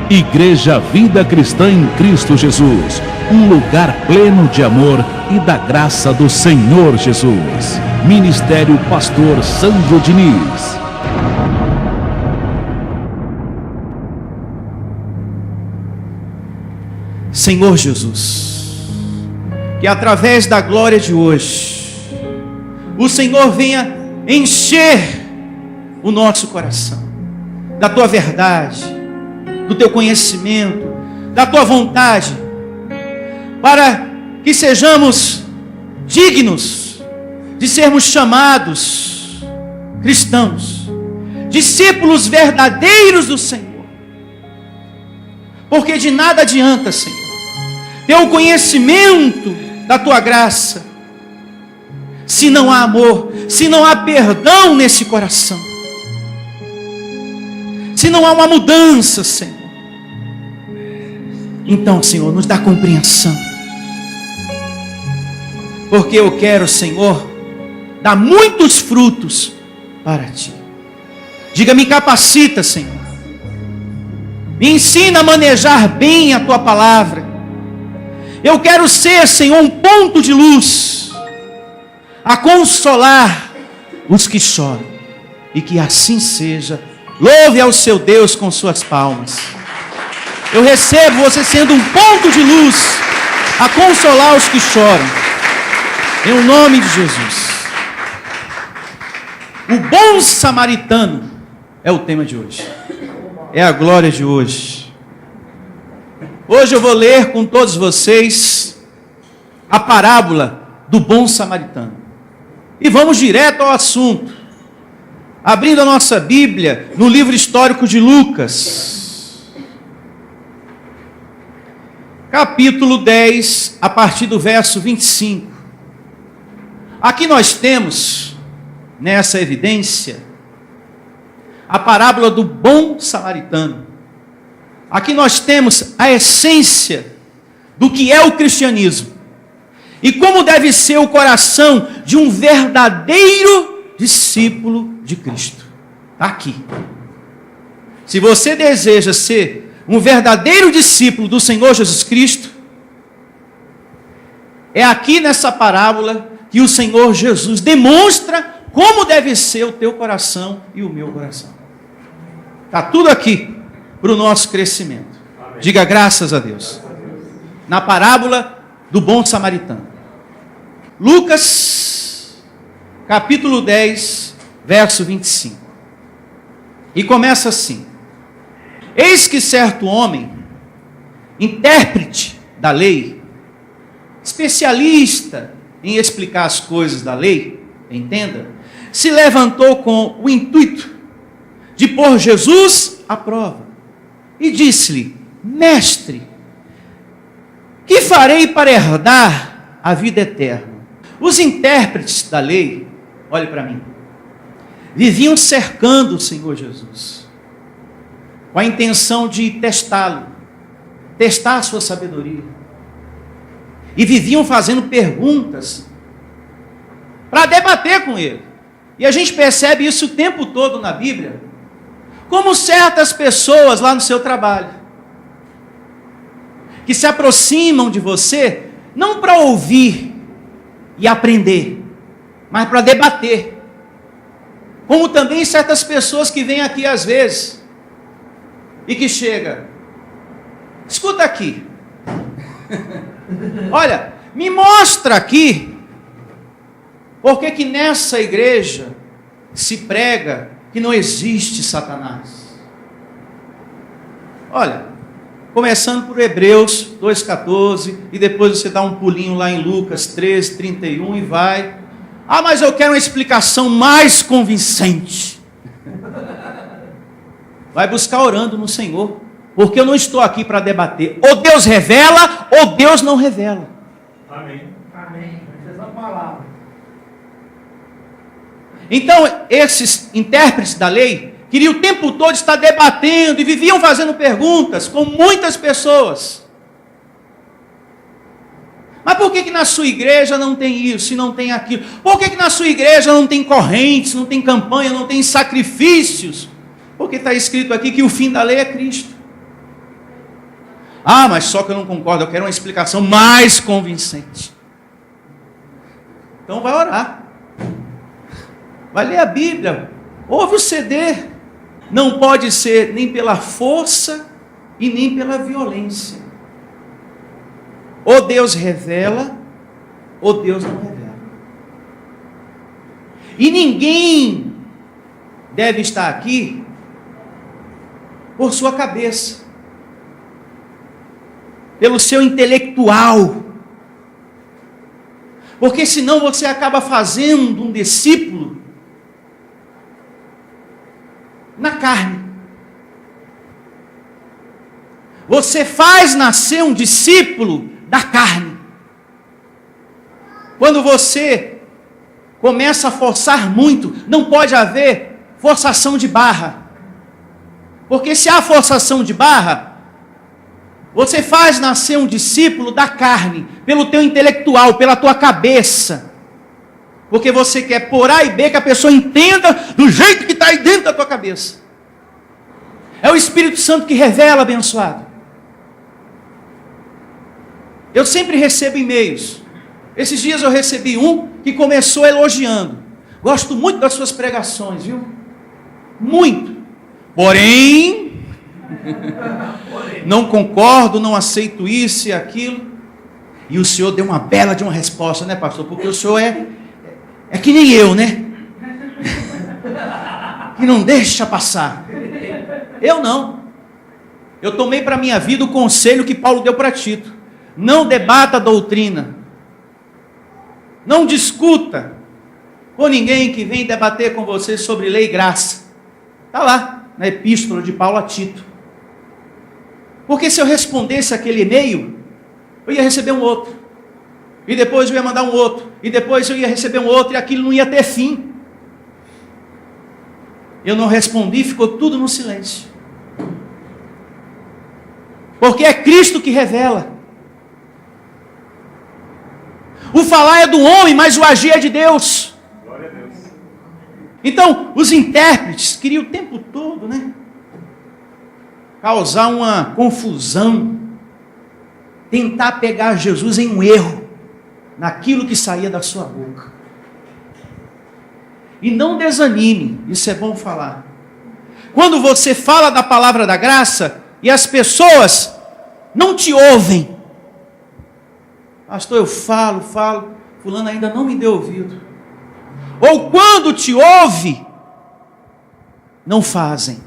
Igreja Vida Cristã em Cristo Jesus, um lugar pleno de amor e da graça do Senhor Jesus. Ministério Pastor Sandro Diniz. Senhor Jesus, que através da glória de hoje, o Senhor venha encher o nosso coração da tua verdade, do teu conhecimento, da tua vontade, para que sejamos dignos de sermos chamados cristãos, discípulos verdadeiros do Senhor. Porque de nada adianta, Senhor, ter o conhecimento da tua graça, se não há amor, se não há perdão nesse coração, se não há uma mudança, Senhor. Então, Senhor, nos dá compreensão, porque eu quero, Senhor, dar muitos frutos para Ti. Diga, me capacita, Senhor, me ensina a manejar bem a Tua palavra. Eu quero ser, Senhor, um ponto de luz, a consolar os que choram, e que assim seja. Louve ao seu Deus com suas palmas. Eu recebo você sendo um ponto de luz, a consolar os que choram, em nome de Jesus. O bom samaritano é o tema de hoje, é a glória de hoje. Hoje eu vou ler com todos vocês a parábola do bom samaritano. E vamos direto ao assunto, abrindo a nossa Bíblia no livro histórico de Lucas, capítulo 10, a partir do verso 25. Aqui nós temos, nessa evidência, a parábola do bom samaritano. Aqui nós temos a essência do que é o cristianismo e como deve ser o coração de um verdadeiro discípulo de Cristo. Está aqui. Se você deseja ser um verdadeiro discípulo do Senhor Jesus Cristo, é aqui nessa parábola que o Senhor Jesus demonstra como deve ser o teu coração e o meu coração. Está tudo aqui para o nosso crescimento. Amém. Diga graças a Deus. Na parábola do bom samaritano. Lucas, capítulo 10, verso 25. E começa assim: eis que certo homem, intérprete da lei, especialista em explicar as coisas da lei, entenda, se levantou com o intuito de pôr Jesus à prova. E disse-lhe: mestre, que farei para herdar a vida eterna? Os intérpretes da lei, olhe para mim, viviam cercando o Senhor Jesus, com a intenção de testá-lo, testar a sua sabedoria. E viviam fazendo perguntas para debater com ele. E a gente percebe isso o tempo todo na Bíblia, como certas pessoas lá no seu trabalho, que se aproximam de você, não para ouvir e aprender, mas para debater. Como também certas pessoas que vêm aqui às vezes, e que chega, escuta aqui, olha, me mostra aqui, porque que nessa igreja se prega que não existe Satanás. Olha, começando por Hebreus 2,14, e depois você dá um pulinho lá em Lucas 13:31 e vai. Ah, mas eu quero uma explicação mais convincente. Vai buscar orando no Senhor, porque eu não estou aqui para debater. Ou Deus revela, ou Deus não revela. Amém. Amém. Essa é a palavra. Então, esses intérpretes da lei queriam o tempo todo estar debatendo e viviam fazendo perguntas com muitas pessoas. Mas por que na sua igreja não tem isso e não tem aquilo? Por que na sua igreja não tem correntes, não tem campanha, não tem sacrifícios? Porque está escrito aqui que o fim da lei é Cristo. Ah, mas só que eu não concordo, eu quero uma explicação mais convincente. Então vai orar. Vai ler a Bíblia. Ouve o CD. Não pode ser nem pela força e nem pela violência. Ou Deus revela, ou Deus não revela. E ninguém deve estar aqui por sua cabeça, pelo seu intelectual, porque senão você acaba fazendo um discípulo na carne. Você faz nascer um discípulo da carne. Quando você começa a forçar muito, não pode haver forçação de barra. Porque se há forçação de barra, você faz nascer um discípulo da carne, pelo teu intelectual, pela tua cabeça. Porque você quer por A e B que a pessoa entenda do jeito que está aí dentro da tua cabeça. É o Espírito Santo que revela, abençoado. Eu sempre recebo e-mails. Esses dias eu recebi um que começou elogiando. Gosto muito das suas pregações, viu? Muito. Porém, não concordo, não aceito isso e aquilo. E o senhor deu uma bela de uma resposta, né, pastor? Porque o senhor é que nem eu, né? Que não deixa passar. Eu não. Eu tomei para a minha vida o conselho que Paulo deu para Tito. Não debata a doutrina. Não discuta com ninguém que vem debater com você sobre lei e graça. Está lá, na epístola de Paulo a Tito. Porque se eu respondesse aquele e-mail, eu ia receber um outro. E depois eu ia mandar um outro. E depois eu ia receber um outro. E aquilo não ia ter fim. Eu não respondi, ficou tudo no silêncio. Porque é Cristo que revela. O falar é do homem, mas o agir é de Deus. Glória a Deus. Então, os intérpretes queriam o tempo todo, né? Causar uma confusão. Tentar pegar Jesus em um erro. Naquilo que saía da sua boca. E não desanime, isso é bom falar. Quando você fala da palavra da graça, e as pessoas não te ouvem. Pastor, eu falo, fulano ainda não me deu ouvido. Ou quando te ouve, não fazem.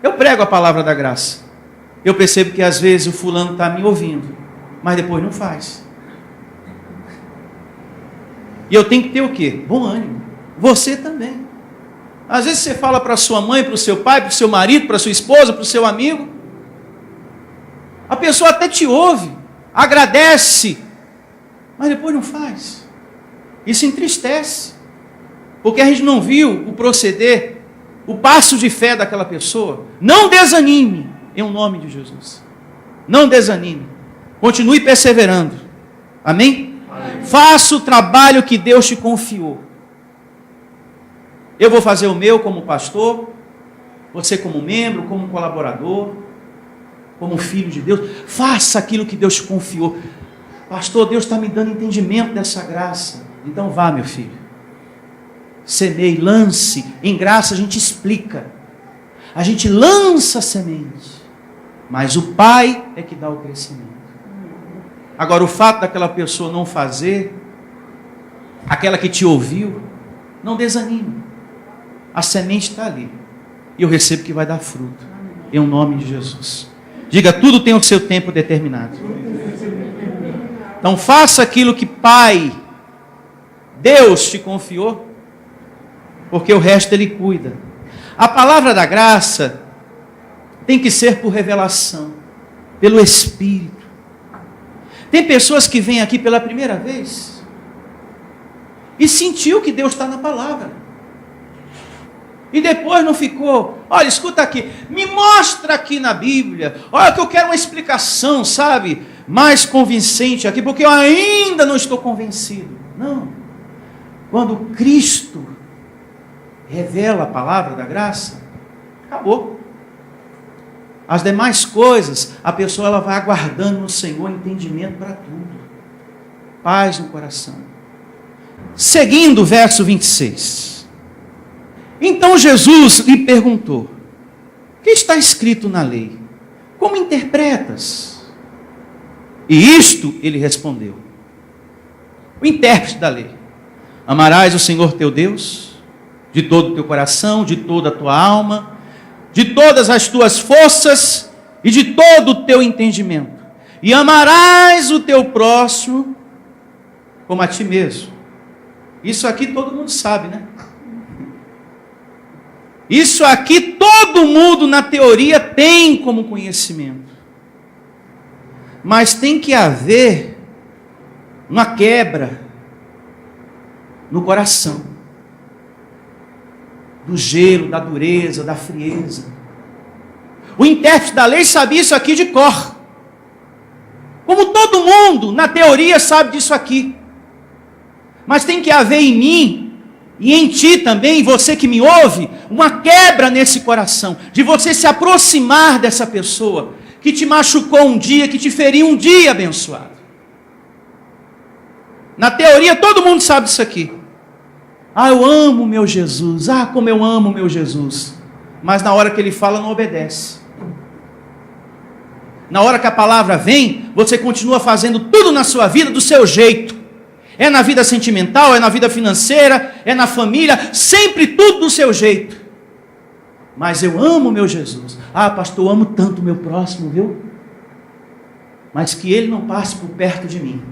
Eu prego a palavra da graça. Eu percebo que às vezes o fulano está me ouvindo, mas depois não faz. E eu tenho que ter o quê? Bom ânimo. Você também. Às vezes você fala para sua mãe, para o seu pai, para o seu marido, para a sua esposa, para o seu amigo. A pessoa até te ouve, agradece, mas depois não faz. Isso entristece. Porque a gente não viu o proceder, o passo de fé daquela pessoa. Não desanime, em nome de Jesus. Não desanime. Continue perseverando. Amém? Amém. Faça o trabalho que Deus te confiou. Eu vou fazer o meu como pastor, você como membro, como colaborador, como filho de Deus. Faça aquilo que Deus te confiou. Pastor, Deus está me dando entendimento dessa graça. Então vá, meu filho. Semeie, lance. Em graça a gente explica. A gente lança a semente. Mas o Pai é que dá o crescimento. Agora, o fato daquela pessoa não fazer, aquela que te ouviu, não desanime. A semente está ali. E eu recebo que vai dar fruto. Em nome de Jesus. Diga, tudo tem o seu tempo determinado. Então faça aquilo que Pai, Deus te confiou, porque o resto Ele cuida. A palavra da graça tem que ser por revelação, pelo Espírito. Tem pessoas que vêm aqui pela primeira vez e sentiu que Deus está na palavra. E depois não ficou, olha, escuta aqui, me mostra aqui na Bíblia, olha que eu quero uma explicação, sabe, mais convincente aqui, porque eu ainda não estou convencido. Não. Quando Cristo revela a palavra da graça, acabou. As demais coisas, a pessoa ela vai aguardando no Senhor entendimento para tudo. Paz no coração. Seguindo o verso 26. Então Jesus lhe perguntou: o que está escrito na lei? Como interpretas? E isto ele respondeu. O intérprete da lei: amarás o Senhor teu Deus de todo o teu coração, de toda a tua alma, de todas as tuas forças e de todo o teu entendimento. E amarás o teu próximo como a ti mesmo. Isso aqui todo mundo sabe, né? Isso aqui todo mundo na teoria tem como conhecimento. Mas tem que haver uma quebra no coração. Do gelo, da dureza, da frieza. O intérprete da lei sabia isso aqui de cor. Como todo mundo, na teoria, sabe disso aqui. Mas tem que haver em mim, e em ti também, você que me ouve, uma quebra nesse coração. De você se aproximar dessa pessoa, que te machucou um dia, que te feriu um dia, abençoado. Na teoria, todo mundo sabe isso aqui. Ah, eu amo meu Jesus. Ah, como eu amo meu Jesus. Mas na hora que ele fala, não obedece. Na hora que a palavra vem, você continua fazendo tudo na sua vida do seu jeito. É na vida sentimental, é na vida financeira, é na família, sempre tudo do seu jeito. Mas eu amo meu Jesus. Ah, pastor, eu amo tanto o meu próximo, viu? Mas que ele não passe por perto de mim.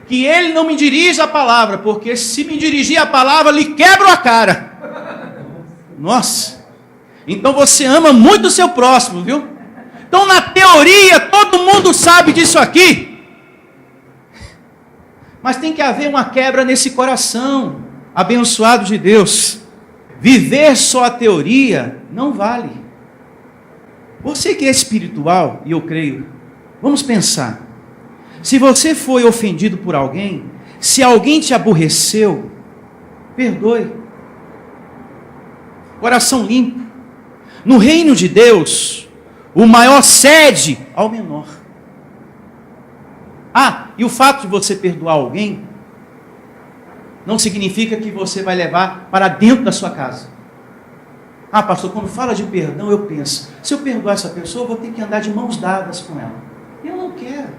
Que ele não me dirija a palavra, porque se me dirigir a palavra, lhe quebro a cara. Nossa. Então você ama muito o seu próximo, viu? Então na teoria, todo mundo sabe disso aqui. Mas tem que haver uma quebra nesse coração, abençoado de Deus. Viver só a teoria não vale. Você que é espiritual, e eu creio, vamos pensar. Se você foi ofendido por alguém, se alguém te aborreceu, perdoe. Coração limpo. No reino de Deus, o maior cede ao menor. Ah, e o fato de você perdoar alguém, não significa que você vai levar para dentro da sua casa. Ah, pastor, quando fala de perdão, eu penso, se eu perdoar essa pessoa, eu vou ter que andar de mãos dadas com ela. Eu não quero,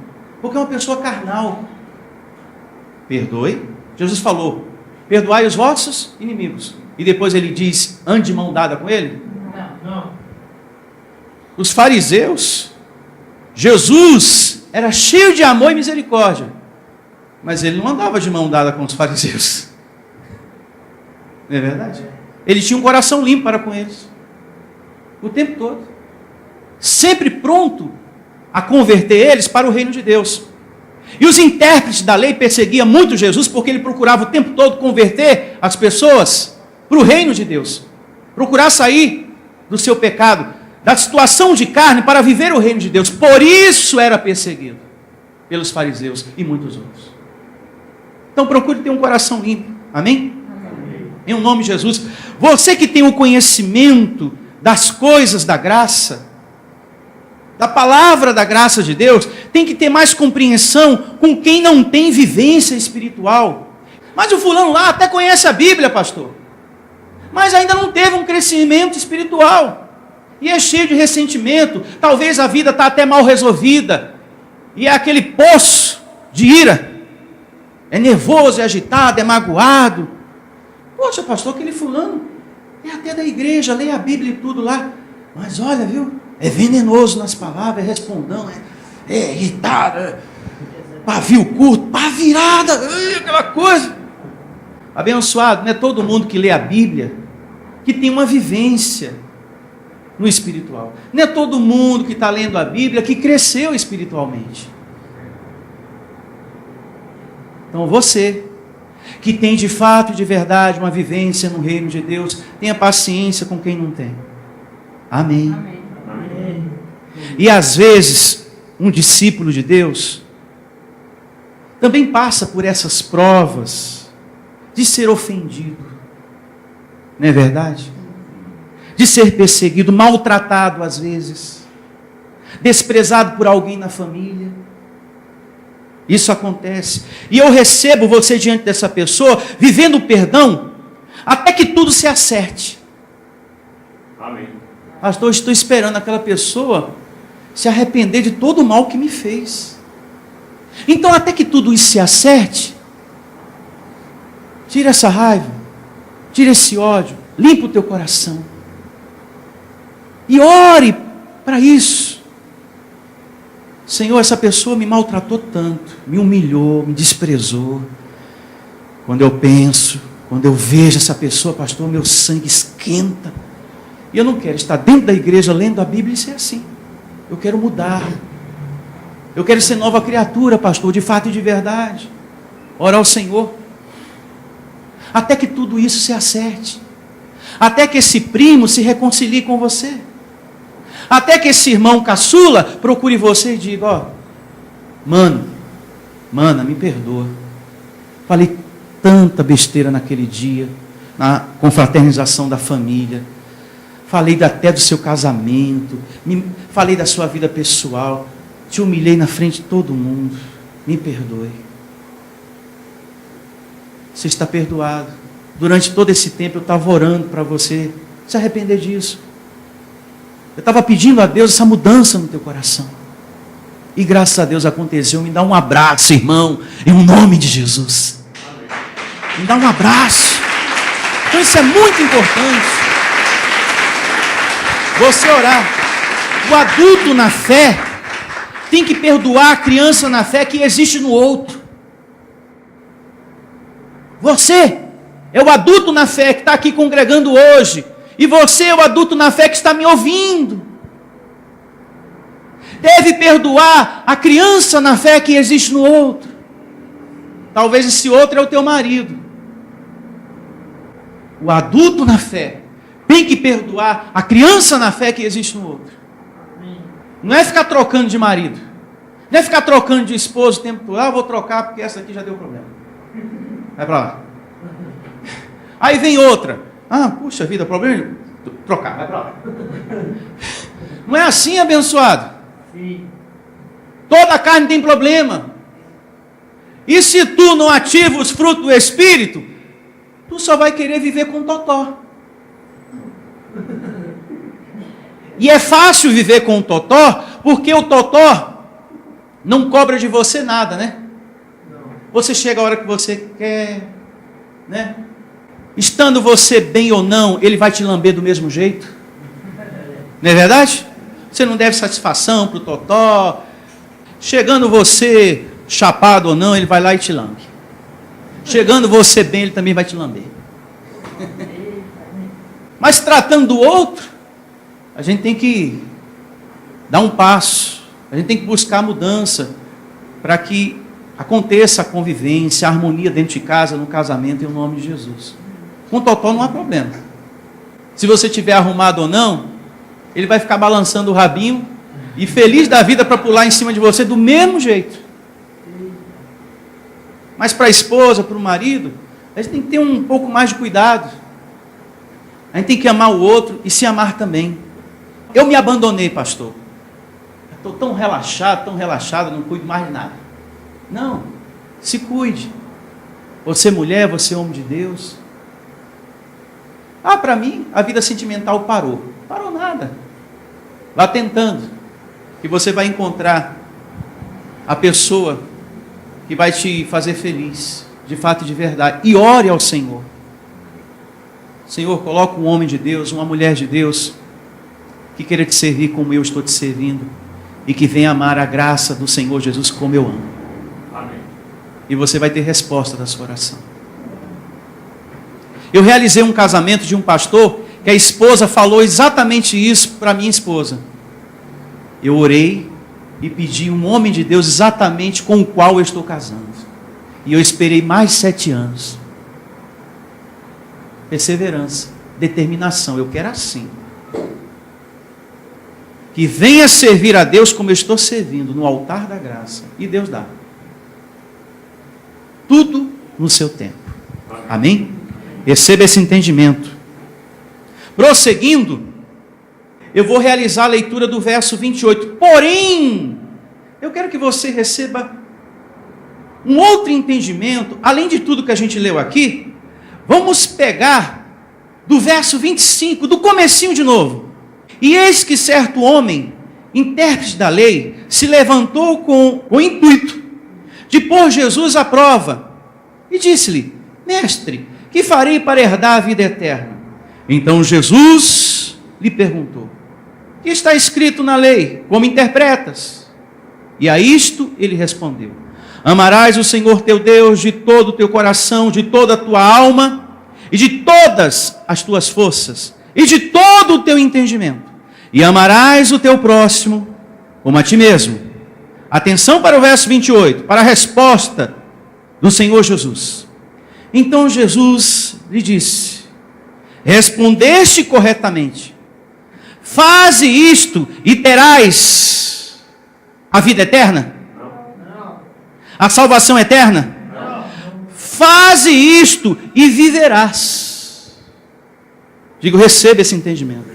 porque é uma pessoa carnal. Perdoe. Jesus falou, perdoai os vossos inimigos. E depois ele diz, ande de mão dada com ele? Não. Os fariseus, Jesus era cheio de amor e misericórdia, mas ele não andava de mão dada com os fariseus. Não é verdade? Ele tinha um coração limpo para com eles, o tempo todo, sempre pronto a converter eles para o reino de Deus. E os intérpretes da lei perseguiam muito Jesus, porque ele procurava o tempo todo converter as pessoas para o reino de Deus, procurar sair do seu pecado, da situação de carne, para viver o reino de Deus. Por isso era perseguido pelos fariseus e muitos outros. Então procure ter um coração limpo, amém? Amém. Em nome de Jesus. Você que tem o conhecimento das coisas da graça, da palavra da graça de Deus, tem que ter mais compreensão com quem não tem vivência espiritual. Mas o fulano lá até conhece a Bíblia, pastor, mas ainda não teve um crescimento espiritual, e é cheio de ressentimento, talvez a vida está até mal resolvida, e é aquele poço de ira, é nervoso, é agitado, é magoado. Poxa, pastor, aquele fulano é até da igreja, lê a Bíblia e tudo lá, mas olha, viu, é venenoso nas palavras, é respondão, é irritado, é pavio curto, pá virada, aquela coisa. Abençoado, não é todo mundo que lê a Bíblia que tem uma vivência no espiritual. Não é todo mundo que está lendo a Bíblia que cresceu espiritualmente. Então você, que tem de fato e de verdade uma vivência no reino de Deus, tenha paciência com quem não tem. Amém. Amém. Amém. E às vezes, um discípulo de Deus também passa por essas provas de ser ofendido. Não é verdade? de ser perseguido, maltratado às vezes, desprezado por alguém na família. Isso acontece. E eu recebo você diante dessa pessoa, vivendo o perdão, até que tudo se acerte. Amém. Pastor, eu estou esperando aquela pessoa se arrepender de todo o mal que me fez. Então, até que tudo isso se acerte, tira essa raiva, tira esse ódio, limpa o teu coração. E ore para isso. Senhor, essa pessoa me maltratou tanto, me humilhou, me desprezou. Quando eu penso, quando eu vejo essa pessoa, pastor, meu sangue esquenta. E eu não quero estar dentro da igreja lendo a Bíblia e ser assim. Eu quero mudar. Eu quero ser nova criatura, pastor, de fato e de verdade. Orar ao Senhor. Até que tudo isso se acerte. Até que esse primo se reconcilie com você. Até que esse irmão caçula procure você e diga, ó, mana, me perdoa. Falei tanta besteira naquele dia, na confraternização da família. Falei até do seu casamento, falei da sua vida pessoal, te humilhei na frente de todo mundo. Me perdoe. Você está perdoado. Durante todo esse tempo eu estava orando para você se arrepender disso. Eu estava pedindo a Deus essa mudança no teu coração. E graças a Deus aconteceu. Me dá um abraço, irmão, em nome de Jesus. Me dá um abraço. Então isso é muito importante. Você orar. O adulto na fé tem que perdoar a criança na fé que existe no outro. Você é o adulto na fé que está aqui congregando hoje. E você é o adulto na fé que está me ouvindo. Deve perdoar a criança na fé que existe no outro. Talvez esse outro é o teu marido. O adulto na fé tem que perdoar a criança na fé que existe no outro. Não é ficar trocando de marido. Não é ficar trocando de esposo o tempo todo. Ah, vou trocar porque essa aqui já deu problema. Vai para lá. Aí vem outra. Ah, puxa vida, problema de trocar, vai para lá. Não é assim, abençoado? Sim. Toda carne tem problema. E se tu não ativa os frutos do Espírito, tu só vai querer viver com totó. E é fácil viver com o totó, porque o totó não cobra de você nada, né? Você chega a hora que você quer, né? Estando você bem ou não, ele vai te lamber do mesmo jeito. Não é verdade? Você não deve satisfação para o totó. Chegando você chapado ou não, ele vai lá e te lambe. Chegando você bem, ele também vai te lamber. Mas tratando do outro, a gente tem que dar um passo. A gente tem que buscar a mudança para que aconteça a convivência, a harmonia dentro de casa, no casamento, em nome de Jesus. Com o totó não há problema. Se você tiver arrumado ou não, ele vai ficar balançando o rabinho e feliz da vida para pular em cima de você do mesmo jeito. Mas para a esposa, para o marido, a gente tem que ter um pouco mais de cuidado. A gente tem que amar o outro e se amar também. Eu me abandonei, pastor. Estou tão relaxado, não cuido mais de nada. Não, se cuide. Você mulher, você homem de Deus. Ah, para mim, a vida sentimental parou. Parou nada. Vá tentando. E você vai encontrar a pessoa que vai te fazer feliz, de fato e de verdade. E ore ao Senhor. Senhor, coloca um homem de Deus, uma mulher de Deus, que queira te servir como eu estou te servindo, e que venha amar a graça do Senhor Jesus como eu amo. Amém. E você vai ter resposta da sua oração. Eu realizei um casamento de um pastor, que a esposa falou exatamente isso para a minha esposa. Eu orei e pedi um homem de Deus exatamente com o qual eu estou casando. E eu esperei mais 7 anos. Perseverança, determinação, eu quero assim. Que venha servir a Deus como eu estou servindo, no altar da graça. E Deus dá. Tudo no seu tempo. Amém? Receba esse entendimento. Prosseguindo, eu vou realizar a leitura do verso 28. Porém, eu quero que você receba um outro entendimento, além de tudo que a gente leu aqui. Vamos pegar do verso 25, do comecinho de novo. E eis que certo homem, intérprete da lei, se levantou com o intuito de pôr Jesus à prova, e disse-lhe: Mestre, que farei para herdar a vida eterna? Então Jesus lhe perguntou: que está escrito na lei? Como interpretas? E a isto ele respondeu: amarás o Senhor teu Deus de todo o teu coração, de toda a tua alma, e de todas as tuas forças, e de todo o teu entendimento. E amarás o teu próximo como a ti mesmo. Atenção para o verso 28, para a resposta do Senhor Jesus. Então Jesus lhe disse: respondeste corretamente. Faze isto e terás a vida eterna? Não. A salvação eterna? Não. Faze isto e viverás. Digo, receba esse entendimento.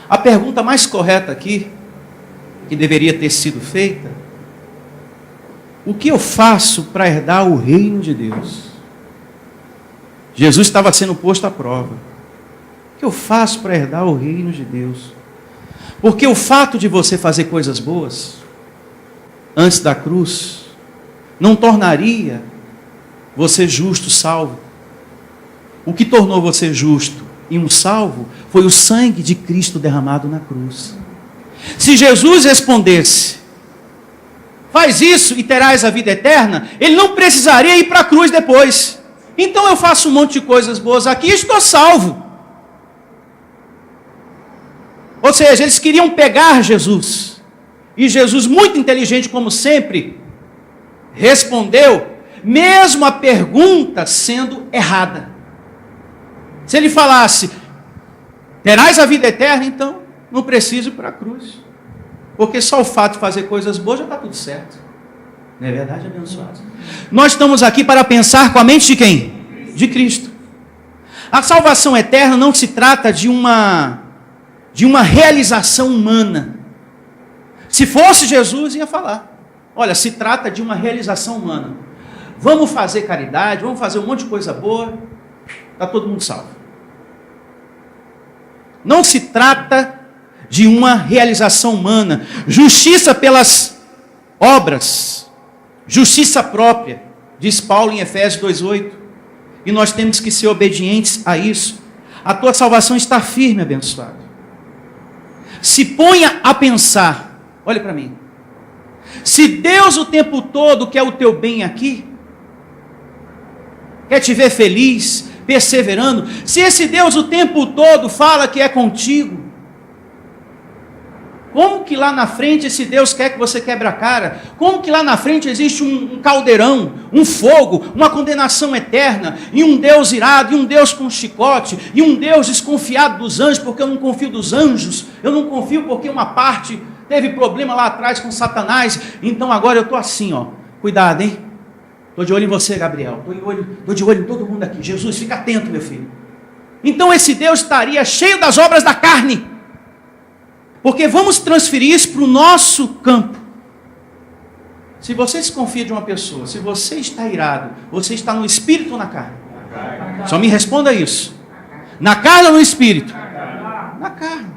A pergunta mais correta aqui, que deveria ter sido feita: o que eu faço para herdar o reino de Deus? Jesus estava sendo posto à prova. O que eu faço para herdar o reino de Deus? Porque o fato de você fazer coisas boas antes da cruz não tornaria você justo, salvo. O que tornou você justo e um salvo foi o sangue de Cristo derramado na cruz. Se Jesus respondesse: faz isso e terás a vida eterna, ele não precisaria ir para a cruz depois. Então eu faço um monte de coisas boas aqui e estou salvo. Ou seja, eles queriam pegar Jesus. E Jesus, muito inteligente como sempre, respondeu, mesmo a pergunta sendo errada. Se ele falasse: terás a vida eterna, então não preciso ir para a cruz. Porque só o fato de fazer coisas boas já está tudo certo. Não é verdade, abençoados? Nós estamos aqui para pensar com a mente de quem? De Cristo. A salvação eterna não se trata de uma realização humana. Se fosse Jesus, ia falar: olha, se trata de uma realização humana. Vamos fazer caridade, vamos fazer um monte de coisa boa, está todo mundo salvo. Não se trata de uma realização humana. Justiça pelas obras, justiça própria, diz Paulo em Efésios 2,8. E nós temos que ser obedientes a isso. A tua salvação está firme, abençoado. Se ponha a pensar, olha para mim. Se Deus o tempo todo quer o teu bem aqui, quer te ver feliz, perseverando, se esse Deus o tempo todo fala que é contigo, como que lá na frente esse Deus quer que você quebre a cara? Como que lá na frente existe um caldeirão, um fogo, uma condenação eterna, e um Deus irado, e um Deus com chicote, e um Deus desconfiado dos anjos, porque eu não confio dos anjos, eu não confio porque uma parte teve problema lá atrás com Satanás, então agora eu estou assim, ó, cuidado, hein? Estou de olho em você, Gabriel, estou de olho em todo mundo aqui. Jesus, fica atento, meu filho. Então esse Deus estaria cheio das obras da carne, porque vamos transferir isso para o nosso campo. Se você desconfia de uma pessoa, se você está irado, você está no espírito ou na carne? Só me responda isso. Na carne ou no espírito? Na carne.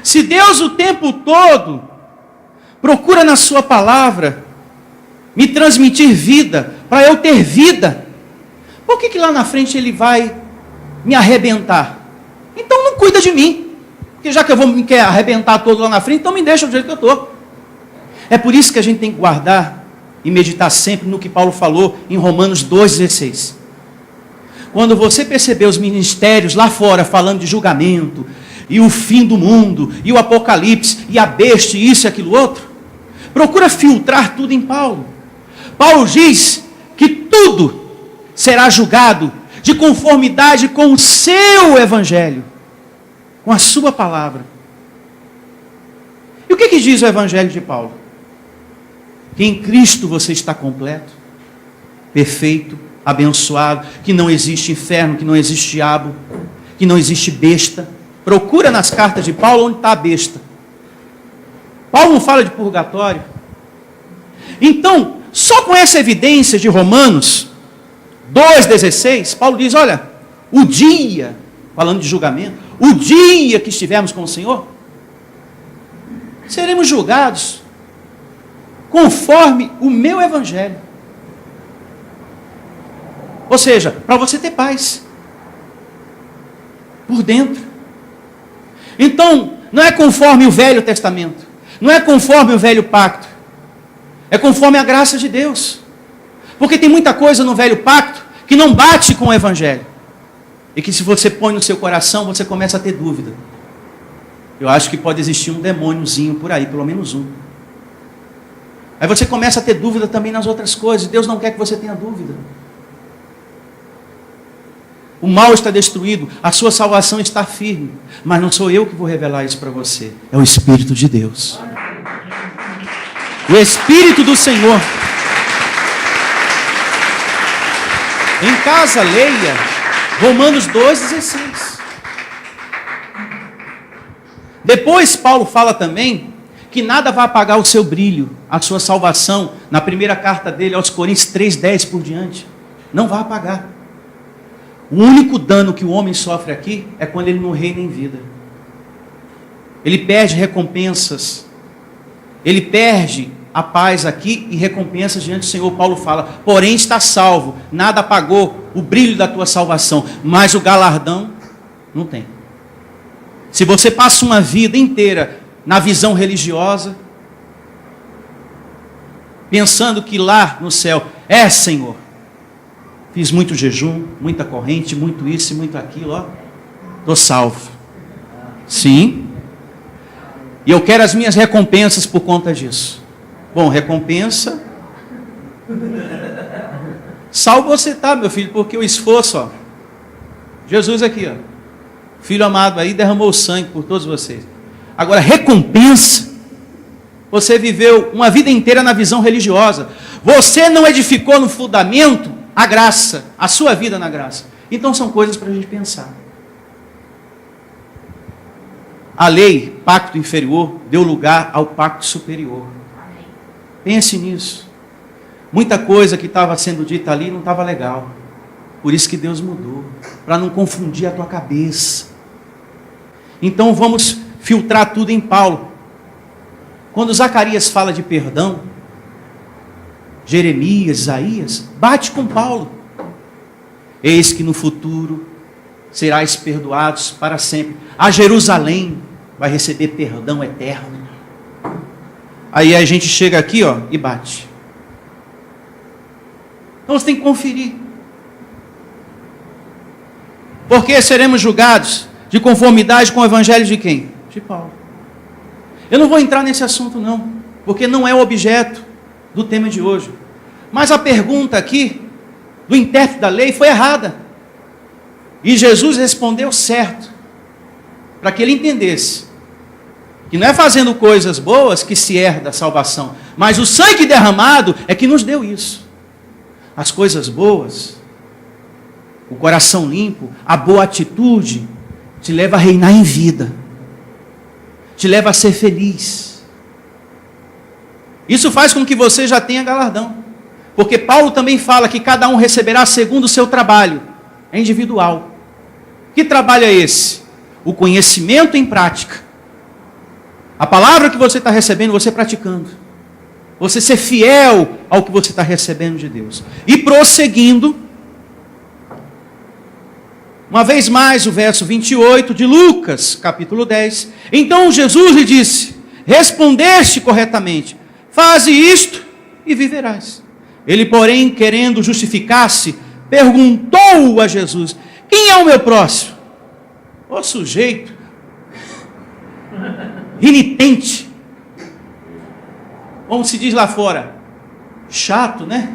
Se Deus o tempo todo procura na sua palavra me transmitir vida, para eu ter vida, por que lá na frente ele vai me arrebentar? Então não cuida de mim. Porque já que me quer arrebentar todo lá na frente, então me deixa do jeito que eu estou. É por isso que a gente tem que guardar e meditar sempre no que Paulo falou em Romanos 2,16. Quando você perceber os ministérios lá fora falando de julgamento, e o fim do mundo, e o apocalipse, e a besta, e isso e aquilo outro, procura filtrar tudo em Paulo. Paulo diz que tudo será julgado de conformidade com o seu evangelho, com a sua palavra. E o que diz o evangelho de Paulo? Que em Cristo você está completo, perfeito, abençoado, que não existe inferno, que não existe diabo, que não existe besta, Procura nas cartas de Paulo onde está a besta. Paulo não fala de purgatório. Então, só com essa evidência de Romanos 2,16, Paulo diz, olha, o dia, falando de julgamento, o dia que estivermos com o Senhor, seremos julgados conforme o meu evangelho. Ou seja, para você ter paz por dentro. Então, não é conforme o Velho Testamento, não é conforme o Velho Pacto, é conforme a graça de Deus. Porque tem muita coisa no Velho Pacto que não bate com o Evangelho. E que se você põe no seu coração, você começa a ter dúvida. Eu acho que pode existir um demôniozinho por aí, pelo menos um. Aí você começa a ter dúvida também nas outras coisas. Deus não quer que você tenha dúvida. O mal está destruído, a sua salvação está firme. Mas não sou eu que vou revelar isso para você. É o Espírito de Deus. O Espírito do Senhor. Em casa, leia Romanos 2,16. Depois Paulo fala também que nada vai apagar o seu brilho, a sua salvação, na primeira carta dele aos Coríntios 3,10 por diante. Não vai apagar. O único dano que o homem sofre aqui é quando ele não reina em vida. Ele perde recompensas. Ele perde a paz aqui e recompensas diante do Senhor. Paulo fala, porém está salvo, nada apagou o brilho da tua salvação, mas o galardão não tem. Se você passa uma vida inteira na visão religiosa, pensando que lá no céu, Senhor, fiz muito jejum, muita corrente, muito isso e muito aquilo, ó, estou salvo. Sim. E eu quero as minhas recompensas por conta disso. Bom, recompensa. Salvo você está, meu filho, porque o esforço, ó. Jesus aqui, ó. Filho amado aí, derramou o sangue por todos vocês. Agora, recompensa. Você viveu uma vida inteira na visão religiosa. Você não edificou no fundamento a graça, a sua vida na graça. Então são coisas para a gente pensar. A lei, pacto inferior, deu lugar ao pacto superior. Pense nisso. Muita coisa que estava sendo dita ali não estava legal. Por isso que Deus mudou. Para não confundir a tua cabeça. Então vamos filtrar tudo em Paulo. Quando Zacarias fala de perdão, Jeremias, Isaías, bate com Paulo. Eis que no futuro serás perdoados para sempre. A Jerusalém vai receber perdão eterno. Aí a gente chega aqui, ó, e bate. Então você tem que conferir. Porque seremos julgados de conformidade com o evangelho de quem? De Paulo. Eu não vou entrar nesse assunto não, porque não é o objeto do tema de hoje. Mas a pergunta aqui do intérprete da lei foi errada. E Jesus respondeu certo, para que ele entendesse que não é fazendo coisas boas que se herda a salvação, mas o sangue derramado é que nos deu isso. As coisas boas, o coração limpo, a boa atitude, te leva a reinar em vida, te leva a ser feliz. Isso faz com que você já tenha galardão, porque Paulo também fala que cada um receberá segundo o seu trabalho, é individual. Que trabalho é esse? O conhecimento em prática. A palavra que você está recebendo, você praticando. Você ser fiel ao que você está recebendo de Deus. E prosseguindo, uma vez mais, o verso 28 de Lucas, capítulo 10. Então Jesus lhe disse, respondeste corretamente, faze isto e viverás. Ele, porém, querendo justificar-se, perguntou a Jesus, quem é o meu próximo? O sujeito renitente, como se diz lá fora, chato, né?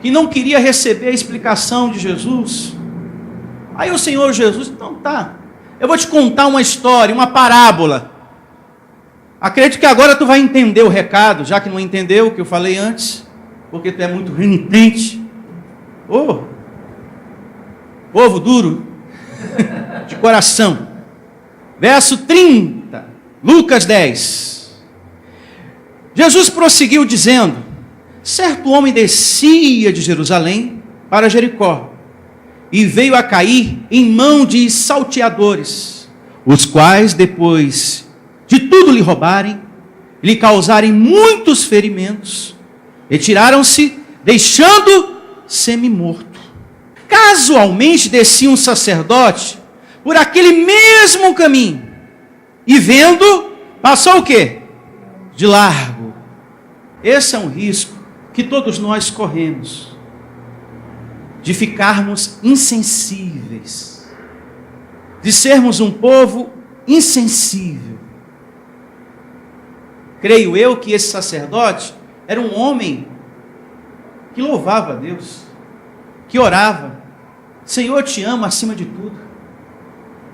Que não queria receber a explicação de Jesus. Aí o Senhor Jesus, então tá, eu vou te contar uma história, uma parábola. Acredito que agora tu vai entender o recado, já que não entendeu o que eu falei antes, porque tu é muito renitente. Povo duro, de coração. Verso 30, Lucas 10. Jesus prosseguiu dizendo: certo homem descia de Jerusalém para Jericó, e veio a cair em mão de salteadores, os quais, depois de tudo lhe roubarem, lhe causarem muitos ferimentos, retiraram-se, deixando semi-morto. Casualmente descia um sacerdote por aquele mesmo caminho, e vendo, passou o quê? De largo. Esse é um risco que todos nós corremos, de ficarmos insensíveis, de sermos um povo insensível. Creio eu que esse sacerdote era um homem que louvava a Deus, que orava: Senhor, eu te amo acima de tudo,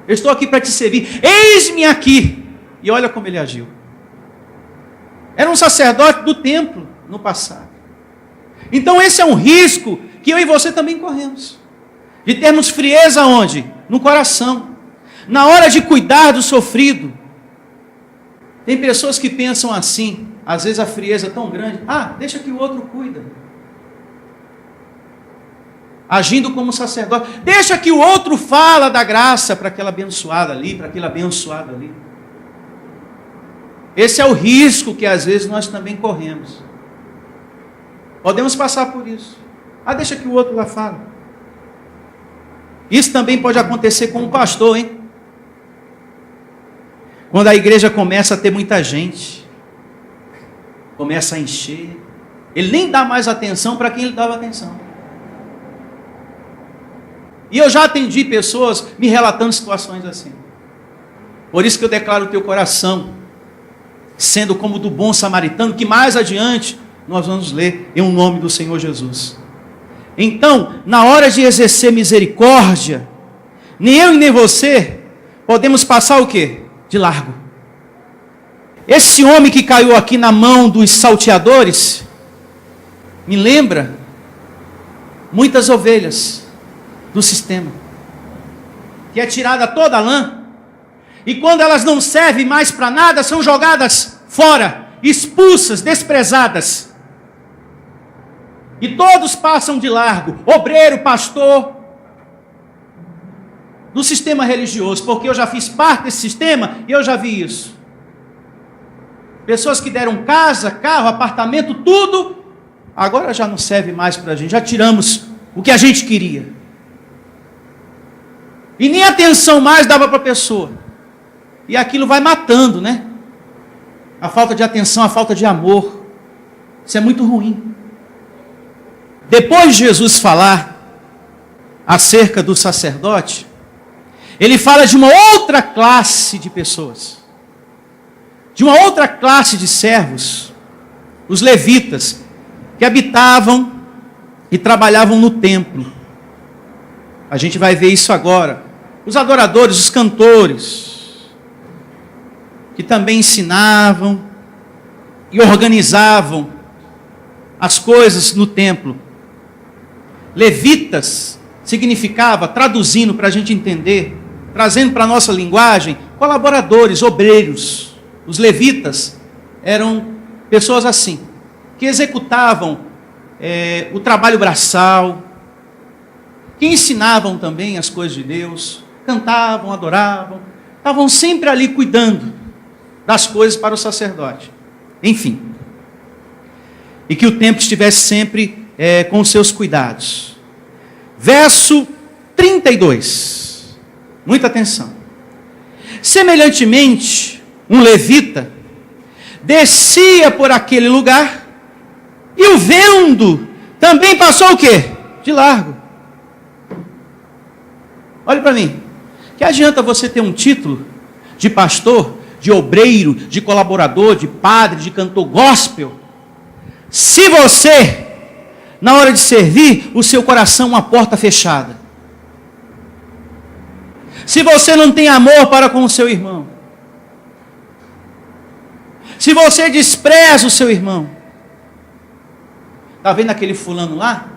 eu estou aqui para te servir, eis-me aqui. E olha como ele agiu. Era um sacerdote do templo no passado. Então esse é um risco que eu e você também corremos, de termos frieza onde? No coração, na hora de cuidar do sofrido. Tem pessoas que pensam assim, às vezes a frieza é tão grande: deixa que o outro cuida. Agindo como sacerdote, deixa que o outro fala da graça para aquela abençoada ali, para aquele abençoado ali. Esse é o risco que às vezes nós também corremos. Podemos passar por isso. Deixa que o outro lá fala. Isso também pode acontecer com um pastor, hein? Quando a igreja começa a ter muita gente, começa a encher, ele nem dá mais atenção para quem ele dava atenção. E eu já atendi pessoas me relatando situações assim. Por isso que eu declaro o teu coração, sendo como do bom samaritano, que mais adiante nós vamos ler em nome do Senhor Jesus. Então, na hora de exercer misericórdia, nem eu e nem você podemos passar o quê? De largo. Esse homem que caiu aqui na mão dos salteadores me lembra muitas ovelhas do sistema, que é tirada toda a lã, e quando elas não servem mais para nada, são jogadas fora, expulsas, desprezadas, e todos passam de largo, obreiro, pastor, do sistema religioso, porque eu já fiz parte desse sistema e eu já vi isso. Pessoas que deram casa, carro, apartamento, tudo, agora já não serve mais para a gente, já tiramos o que a gente queria. E nem atenção mais dava para a pessoa. E aquilo vai matando, né? A falta de atenção, a falta de amor. Isso é muito ruim. Depois de Jesus falar acerca do sacerdote, ele fala de uma outra classe de pessoas, de uma outra classe de servos, os levitas, que habitavam e trabalhavam no templo. A gente vai ver isso agora. Os adoradores, os cantores, que também ensinavam e organizavam as coisas no templo. Levitas significava, traduzindo para a gente entender, trazendo para a nossa linguagem, colaboradores, obreiros. Os levitas eram pessoas assim, que executavam o trabalho braçal, que ensinavam também as coisas de Deus, cantavam, adoravam, estavam sempre ali cuidando das coisas para o sacerdote. Enfim, e que o templo estivesse sempre com os seus cuidados. Verso 32, muita atenção. Semelhantemente, um levita descia por aquele lugar, e o vendo também passou o quê? De largo. Olha para mim, que adianta você ter um título de pastor, de obreiro, de colaborador, de padre, de cantor gospel, se você, na hora de servir, o seu coração é uma porta fechada. Se você não tem amor para com o seu irmão, se você despreza o seu irmão, está vendo aquele fulano lá?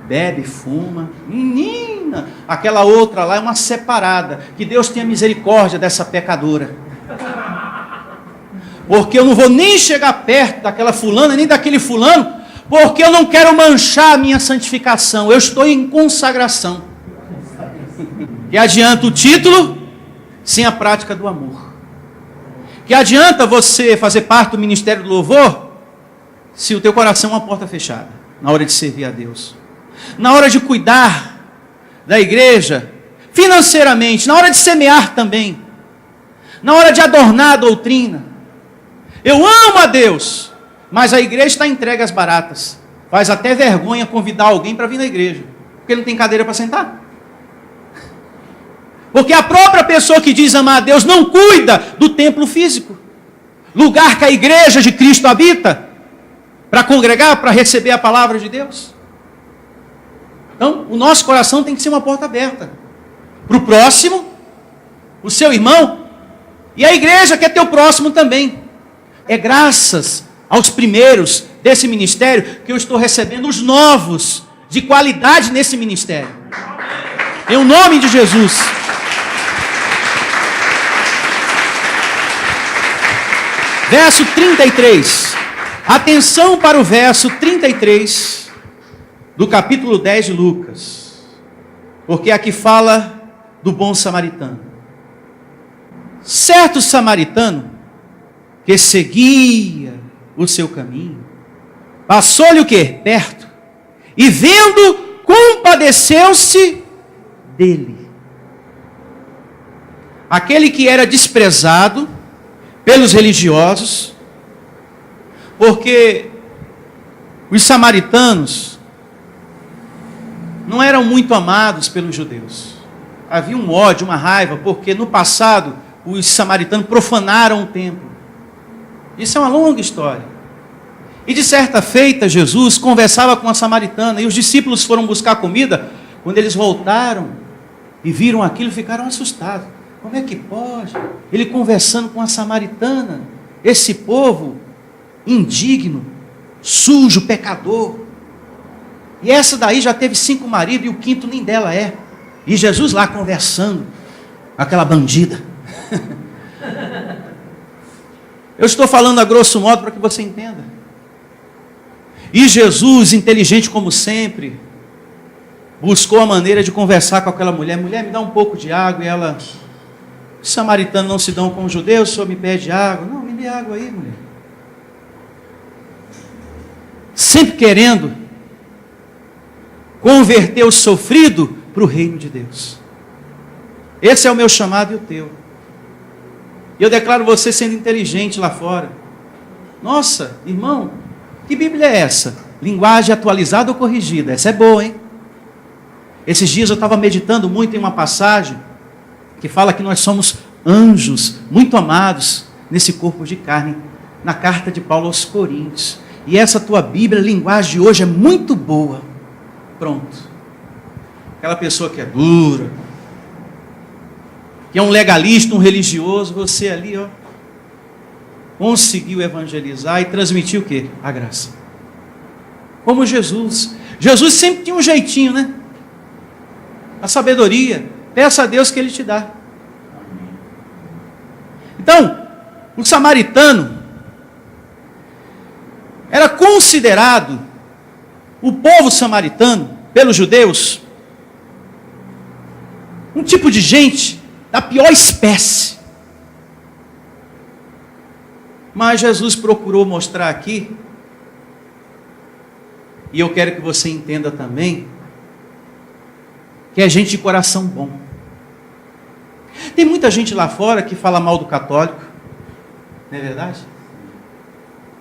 Bebe, fuma, menino, Imagina, aquela outra lá é uma separada. Que Deus tenha misericórdia dessa pecadora. Porque eu não vou nem chegar perto daquela fulana, nem daquele fulano, porque eu não quero manchar a minha santificação. Eu estou em consagração. Que adianta o título sem a prática do amor. Que adianta você fazer parte do ministério do louvor se o teu coração é uma porta fechada na hora de servir a Deus, na hora de cuidar da igreja financeiramente, na hora de semear também, na hora de adornar a doutrina. Eu amo a Deus, mas a igreja está entregue às baratas. Faz até vergonha convidar alguém para vir na igreja, porque não tem cadeira para sentar. Porque a própria pessoa que diz amar a Deus não cuida do templo físico, lugar que a igreja de Cristo habita, para congregar, para receber a palavra de Deus. Então, o nosso coração tem que ser uma porta aberta para o próximo, o seu irmão, e a igreja que é teu próximo também. É graças aos primeiros desse ministério que eu estou recebendo os novos, de qualidade nesse ministério. Em o nome de Jesus. Verso 33. Atenção para o verso 33 do capítulo 10 de Lucas. Porque aqui fala do bom samaritano. Certo samaritano que seguia o seu caminho, passou-lhe o quê? Perto. E vendo, compadeceu-se dele. Aquele que era desprezado pelos religiosos, porque os samaritanos não eram muito amados pelos judeus. Havia um ódio, uma raiva, porque no passado os samaritanos profanaram o templo. Isso é uma longa história. E de certa feita, Jesus conversava com a samaritana, e os discípulos foram buscar comida. Quando eles voltaram e viram aquilo, ficaram assustados. Como é que pode? Ele conversando com a samaritana, esse povo indigno, sujo, pecador. E essa daí já teve 5 maridos e o 5º nem dela é. E Jesus lá conversando com aquela bandida. Eu estou falando a grosso modo para que você entenda. E Jesus, inteligente como sempre, buscou a maneira de conversar com aquela mulher. Mulher, me dá um pouco de água. E ela, os samaritanos não se dão com os judeus, o senhor me pede água. Não, me dê água aí, mulher. Sempre querendo converter o sofrido para o reino de Deus. Esse é o meu chamado e o teu. E eu declaro você sendo inteligente lá fora. Nossa, irmão, que Bíblia é essa? Linguagem atualizada ou corrigida? Essa é boa, hein? Esses dias eu estava meditando muito em uma passagem que fala que nós somos anjos muito amados nesse corpo de carne, na carta de Paulo aos Coríntios. E essa tua Bíblia, a linguagem de hoje é muito boa. Pronto. Aquela pessoa que é dura, que é um legalista, um religioso, você ali, ó, conseguiu evangelizar e transmitir o quê? A graça. Como Jesus. Jesus sempre tinha um jeitinho, né? A sabedoria. Peça a Deus que Ele te dá. Então, o samaritano era considerado, o povo samaritano, pelos judeus, um tipo de gente da pior espécie. Mas Jesus procurou mostrar aqui, e eu quero que você entenda também, que é gente de coração bom. Tem muita gente lá fora que fala mal do católico, não é verdade?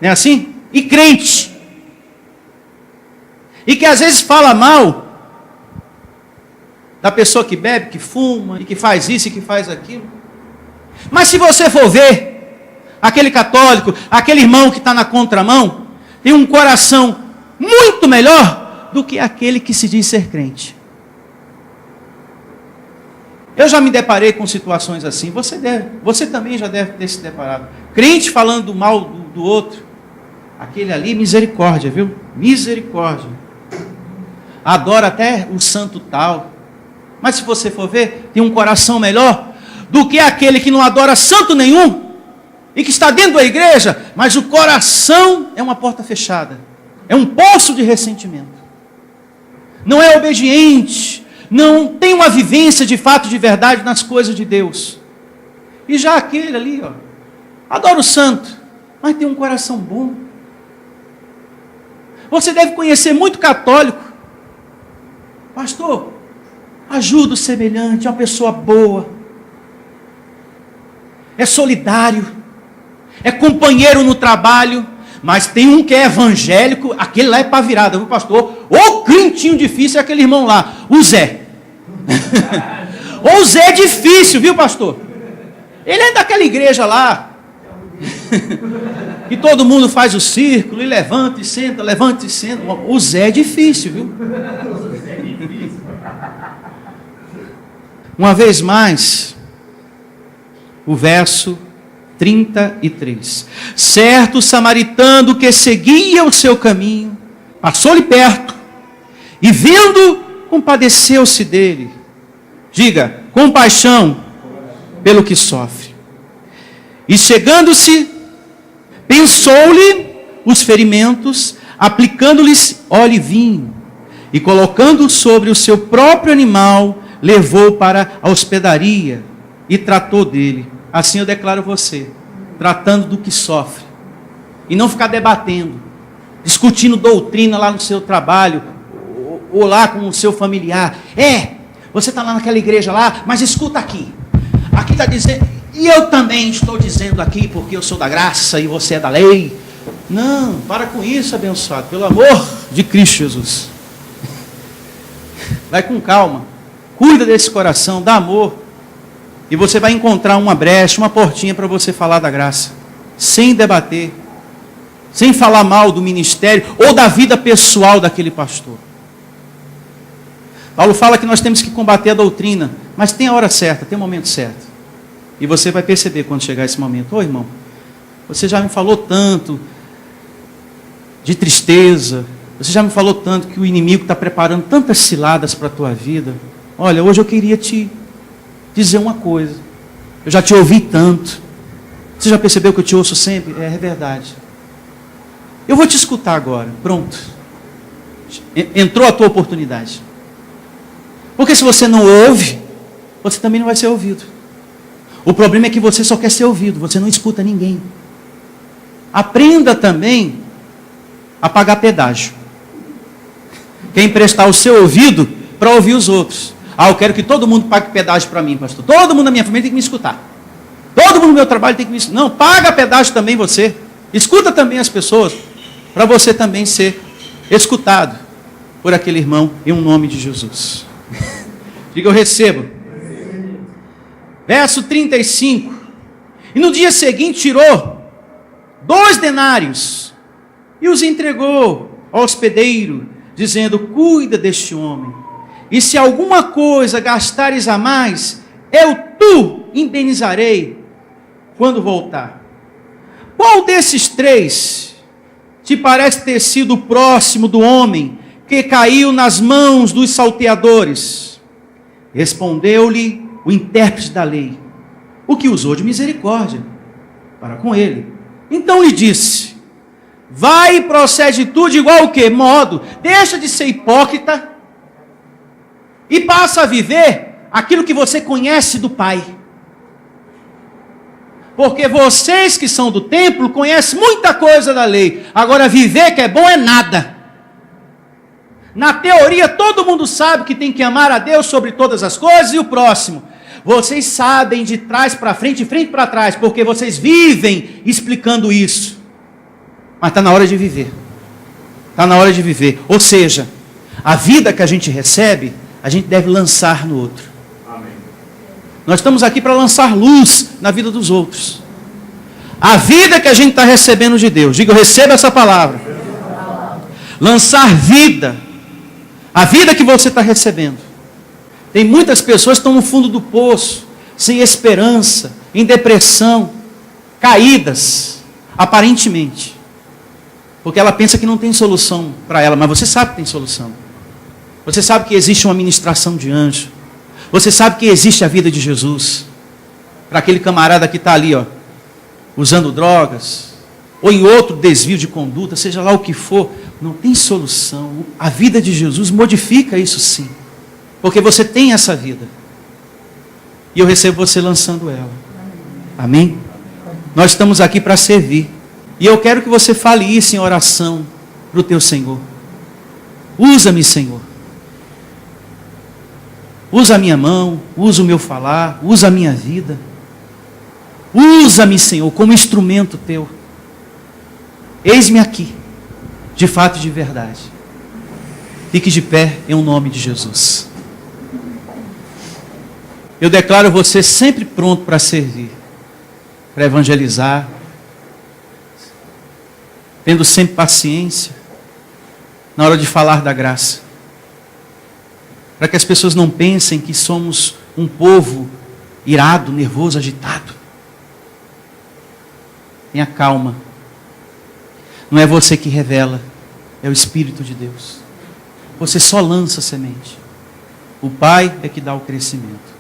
Não é assim? E crente. E que às vezes fala mal da pessoa que bebe, que fuma, e que faz isso e que faz aquilo. Mas se você for ver, aquele católico, aquele irmão que está na contramão, tem um coração muito melhor do que aquele que se diz ser crente. Eu já me deparei com situações assim, você também já deve ter se deparado. Crente falando mal do outro, aquele ali, misericórdia, viu? Misericórdia. Adora até o santo tal. Mas se você for ver, tem um coração melhor do que aquele que não adora santo nenhum e que está dentro da igreja, mas o coração é uma porta fechada, é um poço de ressentimento, não é obediente, não tem uma vivência de fato, de verdade nas coisas de Deus. E já aquele ali, ó, adora o santo, mas tem um coração bom. Você deve conhecer muito católico. Pastor, ajuda o semelhante, é uma pessoa boa, é solidário, é companheiro no trabalho, mas tem um que é evangélico, aquele lá é pá virada, viu, pastor? O crentinho difícil é aquele irmão lá, o Zé. O Zé é difícil, viu, pastor? Ele é daquela igreja lá, e todo mundo faz o círculo, e levanta e senta, levanta e senta. O Zé é difícil, viu? Uma vez mais, o verso 33. Certo samaritano que seguia o seu caminho, passou-lhe perto, e vendo, compadeceu-se dele. Diga, compaixão pelo que sofre. E chegando-se, pensou-lhe os ferimentos, aplicando-lhes óleo e vinho, e colocando sobre o seu próprio animal, levou para a hospedaria e tratou dele. Assim eu declaro você, tratando do que sofre, e não ficar debatendo, discutindo doutrina lá no seu trabalho, ou lá com o seu familiar. Você está lá naquela igreja lá, mas escuta aqui está dizendo, e eu também estou dizendo aqui, porque eu sou da graça e você é da lei. Não, para com isso, abençoado, pelo amor de Cristo Jesus. Vai com calma, cuida desse coração, dá amor, e você vai encontrar uma brecha, uma portinha para você falar da graça, sem debater, sem falar mal do ministério ou da vida pessoal daquele pastor. Paulo fala que nós temos que combater a doutrina, mas tem a hora certa, tem o momento certo. E você vai perceber quando chegar esse momento. Ô irmão, você já me falou tanto de tristeza, você já me falou tanto que o inimigo está preparando tantas ciladas para a tua vida. Olha, hoje eu queria te dizer uma coisa. Eu já te ouvi tanto. Você já percebeu que eu te ouço sempre? É verdade. Eu vou te escutar agora. Pronto. Entrou a tua oportunidade. Porque se você não ouve, você também não vai ser ouvido. O problema é que você só quer ser ouvido, você não escuta ninguém. Aprenda também a pagar pedágio. Quer emprestar o seu ouvido para ouvir os outros. Eu quero que todo mundo pague pedágio para mim, pastor. Todo mundo da minha família tem que me escutar. Todo mundo no meu trabalho tem que me escutar. Não, paga pedágio também você. Escuta também as pessoas, para você também ser escutado por aquele irmão, em um nome de Jesus. Diga, eu recebo. Verso 35. E no dia seguinte tirou 2 denários e os entregou ao hospedeiro, dizendo, cuida deste homem, e se alguma coisa gastares a mais, eu tu indenizarei quando voltar. Qual desses 3 te parece ter sido o próximo do homem que caiu nas mãos dos salteadores? Respondeu-lhe o intérprete da lei, o que usou de misericórdia para com ele. Então lhe disse, vai e procede tu de igual o quê? Modo, deixa de ser hipócrita e passa a viver aquilo que você conhece do Pai. Porque vocês que são do templo conhecem muita coisa da lei, agora viver que é bom é nada. Na teoria todo mundo sabe que tem que amar a Deus sobre todas as coisas e o próximo. Vocês sabem de trás para frente, de frente para trás, porque vocês vivem explicando isso. Mas está na hora de viver. Está na hora de viver. Ou seja, a vida que a gente recebe, a gente deve lançar no outro. Amém. Nós estamos aqui para lançar luz na vida dos outros. A vida que a gente está recebendo de Deus, diga, eu recebo essa palavra. Lançar vida. A vida que você está recebendo. Tem muitas pessoas que estão no fundo do poço, sem esperança, em depressão, caídas, aparentemente. Porque ela pensa que não tem solução para ela, mas você sabe que tem solução. Você sabe que existe uma ministração de anjo. Você sabe que existe a vida de Jesus. Para aquele camarada que está ali, ó, usando drogas, ou em outro desvio de conduta, seja lá o que for, não tem solução. A vida de Jesus modifica isso sim. Porque você tem essa vida. E eu recebo você lançando ela. Amém? Nós estamos aqui para servir. E eu quero que você fale isso em oração para o teu Senhor. Usa-me, Senhor. Usa a minha mão, usa o meu falar, usa a minha vida. Usa-me, Senhor, como instrumento teu. Eis-me aqui, de fato e de verdade. Fique de pé em nome de Jesus. Eu declaro você sempre pronto para servir, para evangelizar, tendo sempre paciência na hora de falar da graça. Para que as pessoas não pensem que somos um povo irado, nervoso, agitado. Tenha calma. Não é você que revela, é o Espírito de Deus. Você só lança a semente. O Pai é que dá o crescimento.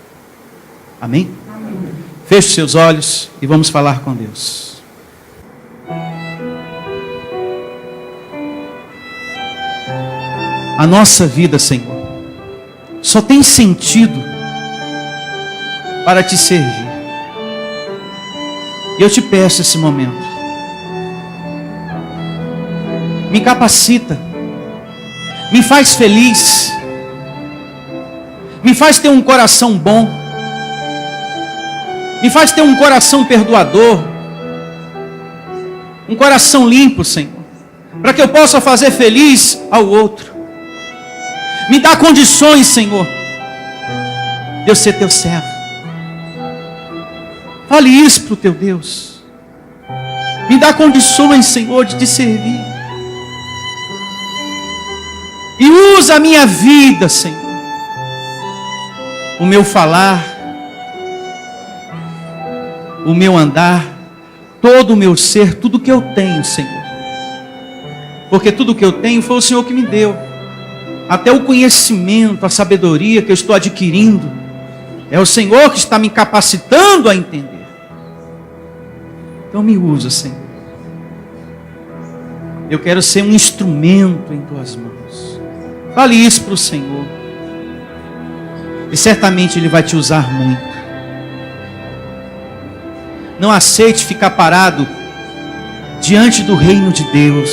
Amém? Amém. Feche os seus olhos e vamos falar com Deus. A nossa vida, Senhor, só tem sentido para te servir. E eu te peço esse momento. Me capacita. Me faz feliz. Me faz ter um coração bom. Me faz ter um coração perdoador. Um coração limpo, Senhor. Para que eu possa fazer feliz ao outro. Me dá condições, Senhor, de eu ser teu servo. Fale isso para o teu Deus. Me dá condições, Senhor, de te servir. E usa a minha vida, Senhor. O meu falar, o meu andar, todo o meu ser, tudo que eu tenho, Senhor. Porque tudo que eu tenho foi o Senhor que me deu. Até o conhecimento, a sabedoria que eu estou adquirindo, é o Senhor que está me capacitando a entender. Então me usa, Senhor. Eu quero ser um instrumento em tuas mãos. Fale isso para o Senhor. E certamente Ele vai te usar muito. Não aceite ficar parado diante do reino de Deus.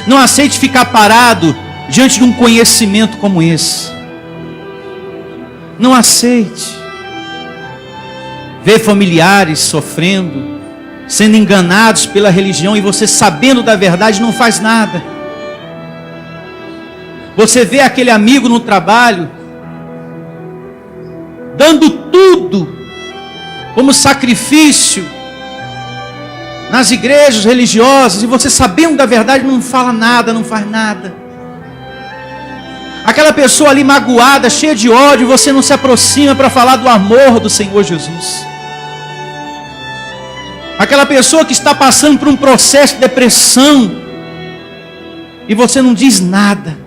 Não aceite ficar parado diante de um conhecimento como esse. Não aceite ver familiares sofrendo, sendo enganados pela religião, e você, sabendo da verdade, não faz nada. Você vê aquele amigo no trabalho dando tudo como sacrifício nas igrejas religiosas, e você, sabendo da verdade, não fala nada, não faz nada. Aquela pessoa ali magoada, cheia de ódio, você não se aproxima para falar do amor do Senhor Jesus. Aquela pessoa que está passando por um processo de depressão, e você não diz nada.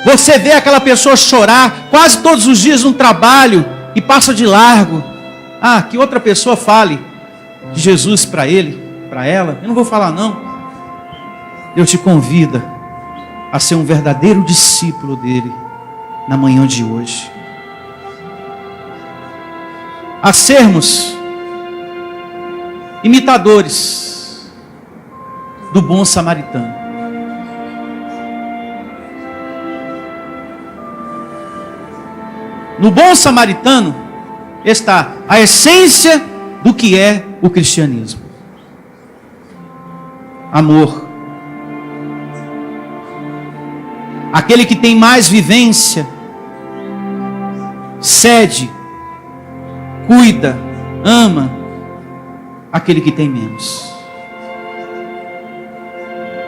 Você vê aquela pessoa chorar quase todos os dias no trabalho e passa de largo. Ah, que outra pessoa fale de Jesus para ele, para ela. Eu não vou falar não. Eu te convido a ser um verdadeiro discípulo dele na manhã de hoje. A sermos imitadores do bom samaritano. No bom samaritano está a essência do que é o cristianismo. Amor. Aquele que tem mais vivência, cede, cuida, ama aquele que tem menos.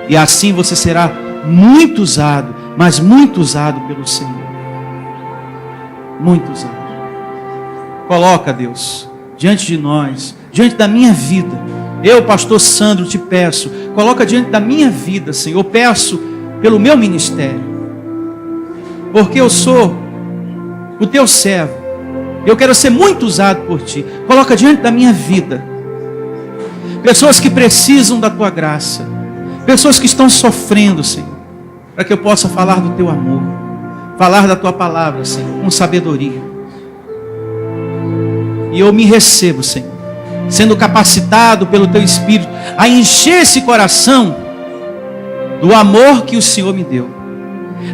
E assim você será muito usado, mas muito usado pelo Senhor. Muito usado. Coloca, Deus, diante de nós, diante da minha vida. Eu, pastor Sandro, te peço, coloca diante da minha vida, Senhor. Eu peço pelo meu ministério. Porque eu sou o teu servo, Eu quero ser muito usado por Ti. Coloca diante da minha vida pessoas que precisam da Tua graça, pessoas que estão sofrendo, Senhor, para que eu possa falar do Teu amor, falar da Tua palavra, Senhor, com sabedoria. E eu me recebo, Senhor, sendo capacitado pelo Teu Espírito a encher esse coração do amor que o Senhor me deu,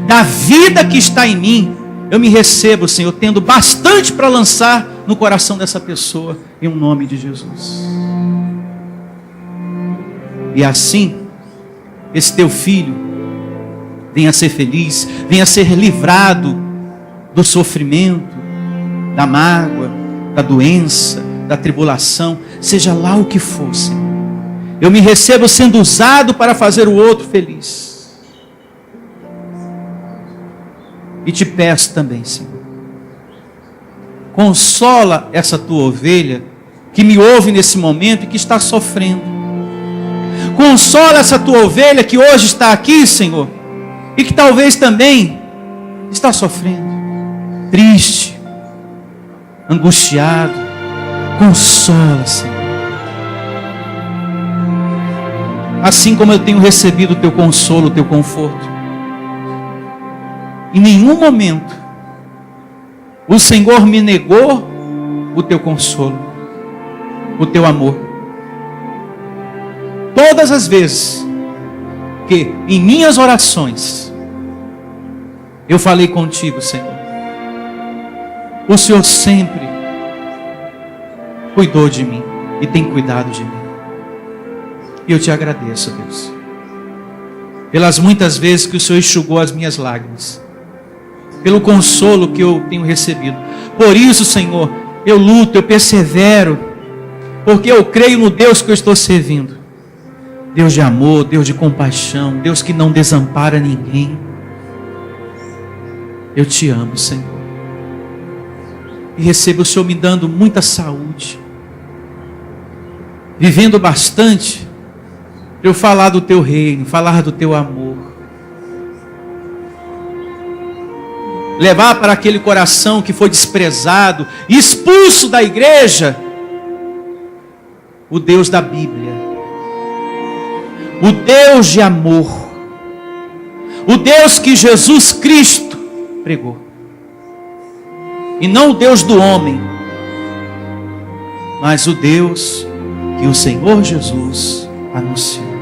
da vida que está em mim. Eu me recebo, Senhor, tendo bastante para lançar no coração dessa pessoa, em um nome de Jesus. E assim, esse Teu filho venha a ser feliz, venha a ser livrado do sofrimento, da mágoa, da doença, da tribulação, seja lá o que for, Senhor. Eu me recebo sendo usado para fazer o outro feliz. E Te peço também, Senhor, consola essa Tua ovelha que me ouve nesse momento e que está sofrendo. Consola essa Tua ovelha que hoje está aqui, Senhor, e que talvez também está sofrendo, triste, angustiado. Consola, Senhor. Assim como eu tenho recebido o Teu consolo, o Teu conforto, em nenhum momento o Senhor me negou o Teu consolo, o Teu amor. Todas as vezes que em minhas orações eu falei contigo, Senhor, o Senhor sempre cuidou de mim e tem cuidado de mim. E eu Te agradeço, Deus, pelas muitas vezes que o Senhor enxugou as minhas lágrimas, pelo consolo que eu tenho recebido. Por isso, Senhor, eu luto, eu persevero, porque eu creio no Deus que eu estou servindo. Deus de amor, Deus de compaixão, Deus que não desampara ninguém. Eu Te amo, Senhor. E recebo o Senhor me dando muita saúde, vivendo bastante, para eu falar do Teu reino, falar do Teu amor. Levar para aquele coração que foi desprezado, expulso da igreja, o Deus da Bíblia, o Deus de amor, o Deus que Jesus Cristo pregou, e não o Deus do homem, mas o Deus que o Senhor Jesus anunciou.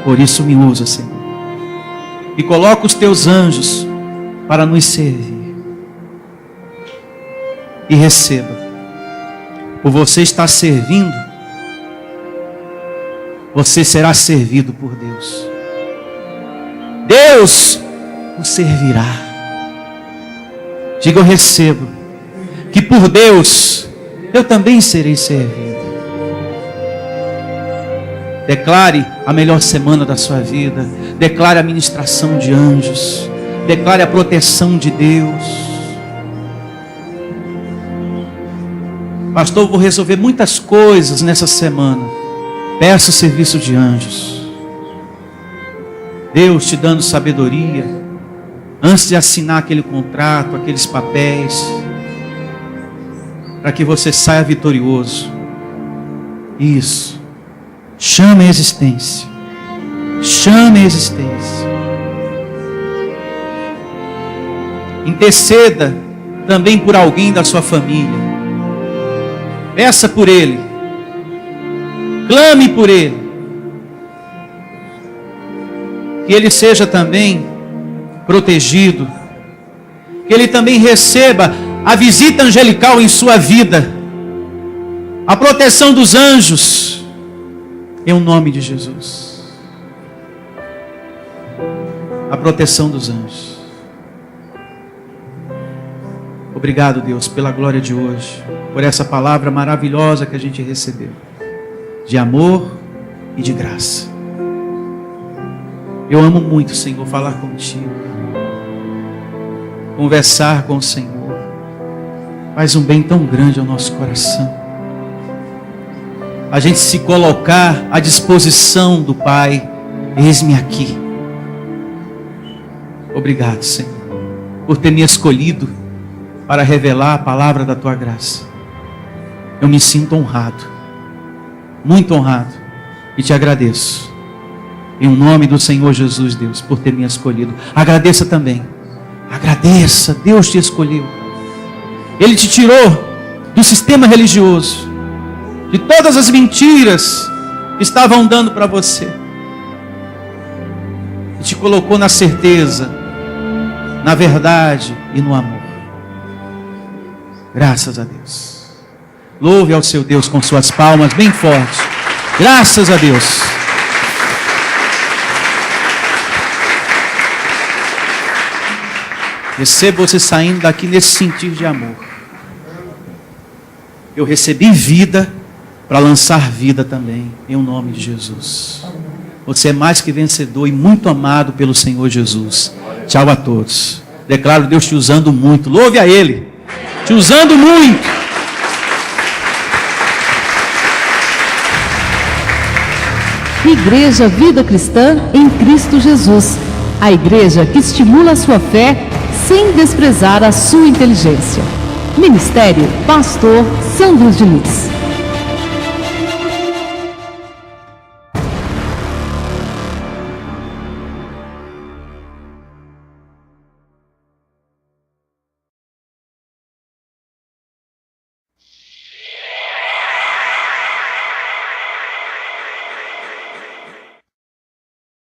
Por isso me usa, Senhor, e coloca os Teus anjos para nos servir. E receba. Por você estar servindo, você será servido por Deus. Deus o servirá. Diga: eu recebo, que por Deus eu também serei servido. Declare a melhor semana da sua vida. Declare a ministração de anjos. Declare a proteção de Deus. Pastor, eu vou resolver muitas coisas nessa semana. Peça o serviço de anjos. Deus te dando sabedoria antes de assinar aquele contrato, aqueles papéis, para que você saia vitorioso. Isso. Chame a existência. Chame a existência. Interceda também por alguém da sua família. Peça por ele. Clame por ele. Que ele seja também protegido. Que ele também receba a visita angelical em sua vida. A proteção dos anjos. Em o nome de Jesus. A proteção dos anjos. Obrigado, Deus, pela glória de hoje. Por essa palavra maravilhosa que a gente recebeu. De amor e de graça. Eu amo muito, Senhor, falar contigo. Conversar com o Senhor. Faz um bem tão grande ao nosso coração. A gente se colocar à disposição do Pai. Eis-me aqui. Obrigado, Senhor, por ter me escolhido para revelar a palavra da tua graça. Eu me sinto honrado, muito honrado, e te agradeço. Em nome do Senhor Jesus, Deus, por ter me escolhido. Agradeça também. Agradeça, Deus te escolheu. Ele te tirou do sistema religioso, de todas as mentiras que estavam dando para você, e te colocou na certeza, na verdade e no amor. Graças a Deus. Louve ao seu Deus com suas palmas bem fortes. Graças a Deus. Recebo você saindo daqui nesse sentir de amor. Eu recebi vida para lançar vida também, em nome de Jesus. Você é mais que vencedor e muito amado pelo Senhor Jesus. Tchau a todos. Declaro Deus te usando muito. Louve a Ele. Te usando muito. Igreja Vida Cristã em Cristo Jesus. A igreja que estimula a sua fé sem desprezar a sua inteligência. Ministério Pastor Sandro Diniz.